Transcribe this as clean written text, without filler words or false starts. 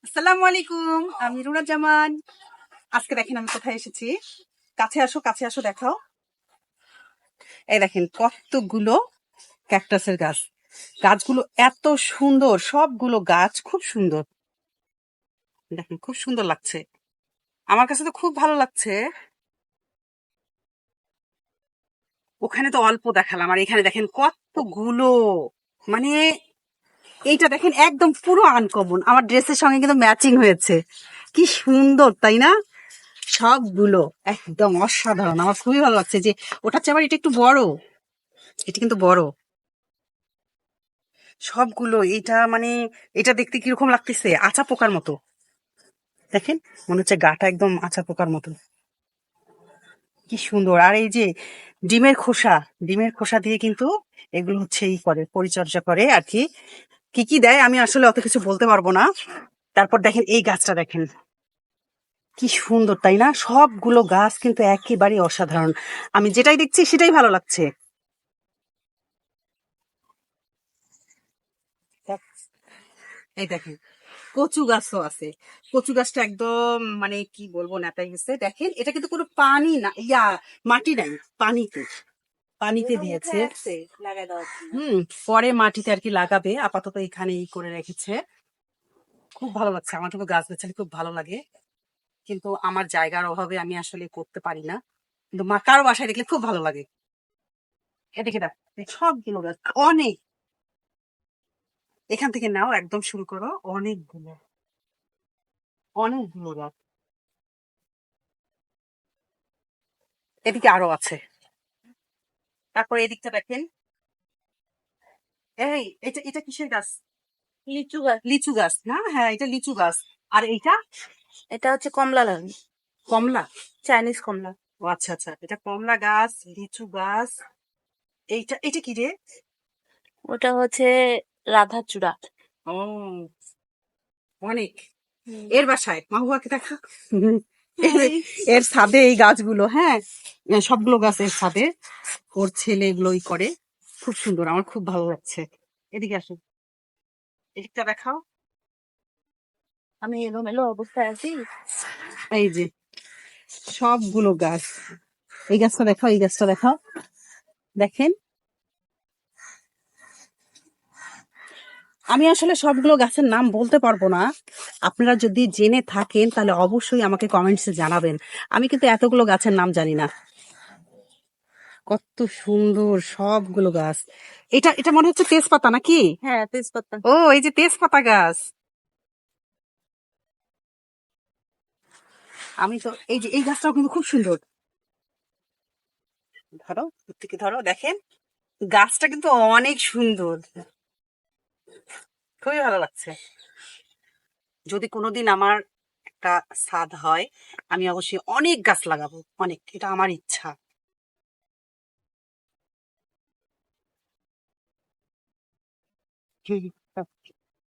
আসসালামু আলাইকুম, আমি রুনা জামান। আজকে দেখেন আমি কোথায় এসেছি। কাছে আসো, কাছে আসো, দেখাও। এই দেখেন কতগুলো ক্যাকটাসের গাছ। গাছগুলো এত সুন্দর, সবগুলো গাছ খুব সুন্দর। দেখেন খুব সুন্দর লাগছে, আমার কাছে তো খুব ভালো লাগছে। ওখানে তো অল্প দেখালাম, আর এখানে দেখেন কতগুলো। মানে এইটা দেখেন একদম পুরো আনকমন, আমার ড্রেসের সঙ্গে কিন্তু ম্যাচিং হয়েছে। কি সুন্দর তাই না? সবগুলো একদম অসাধারণ, আমার খুবই ভালো লাগছে। যে ওটার চেয়ে আবার এটা একটু বড়, এটা কিন্তু বড়। সবগুলো এটা মানে এটা দেখতে কিরকম লাগতেছে, আচা পোকার মতো। দেখেন মনে হচ্ছে গাটা একদম আচা পোকার মতো। কি সুন্দর। আর এই যে ডিমের খোসা, ডিমের খোসা দিয়ে কিন্তু এগুলো হচ্ছে ই করে, পরিচর্যা করে আর কি। কি কি দেয় আমি আসলে অত কিছু বলতে পারবো না। তারপর দেখেন এই গাছটা দেখেন কি সুন্দর তাই না? সবগুলো গাছ কিন্তু একেবারে অসাধারণ, আমি যেটাই দেখছি সেটাই ভালো লাগছে। এই দেখেন কচু গাছও আছে। কচু গাছটা একদম মানে কি বলবো, নেতাই গেছে। দেখেন এটা কিন্তু কোনো পানি না, মাটি নাই, পানিতে পানিতে দিয়েছে। হুম, পরে মাটিতে আর কি লাগাবে, আপাতত এখানেই করে রেখেছে। খুব ভালো লাগছে, আমার কিন্তু গাছ গাছালি খুব ভালো লাগে, কিন্তু আমার জায়গার অভাবে আমি আসলে করতে পারি না। কিন্তু মা কারো বাসায় দেখলে খুব ভালো লাগে। এদিকে দেখ, সবগুলো গাছ অনেক, এখান থেকে নাও একদম শুরু করো, অনেকগুলো অনেকগুলো গাছ। এদিকে আরো আছে। তারপর এদিকটা দেখেন, এই এটা এটা কিসের গাছ? লিচু গাছ। লিচু গাছ না? হ্যাঁ, এটা লিচু গাছ। আর এইটা এটা হচ্ছে কমলা লেবু, কমলা। চাইনিজ কমলা। ও আচ্ছা আচ্ছা, এটা কমলা গাছ, লিচু গাছ। এইটা এটা কি রে? ওটা হচ্ছে রাধাচূড়া। ও, অনেক। হুম। এর বাসায় মাহুয়াকে দেখা। এর ছাদে এই গাছগুলো, হ্যাঁ, সবগুলো গাছ এর ছাদে। ওর ছেলে এগুলোই করে। খুব সুন্দর, আমার খুব ভালো লাগছে। এদিকে আসো, এদিকটা দেখাও। আমি এলোমেলো অবস্থায় আছি। এই যে সবগুলো গাছ, এই গাছটা দেখাও, এই গাছটা দেখাও। দেখেন আমি আসলে সবগুলো গাছের নাম বলতে পারবো না, আপনারা যদি জেনে থাকেন তাহলে অবশ্যই আমাকে কমেন্টসে জানাবেন। আমি কিন্তু এতগুলো গাছের নাম জানি না। কত সুন্দর সবগুলো গাছ। এটা এটা মনে হচ্ছে তেজপাতা নাকি? হ্যাঁ, তেজপাতা। ও, এই যে তেজপাতা গাছ। আমি তো এই যে এই গাছটাও কিন্তু খুব সুন্দর। ধরো, দূর থেকে ধরো, দেখেন গাছটা কিন্তু অনেক সুন্দর, খুবই ভালো লাগছে। যদি কোনোদিন আমার একটা ছাদ হয়, আমি অবশ্যই অনেক গাছ লাগাবো, অনেক, এটা আমার ইচ্ছা। হুম।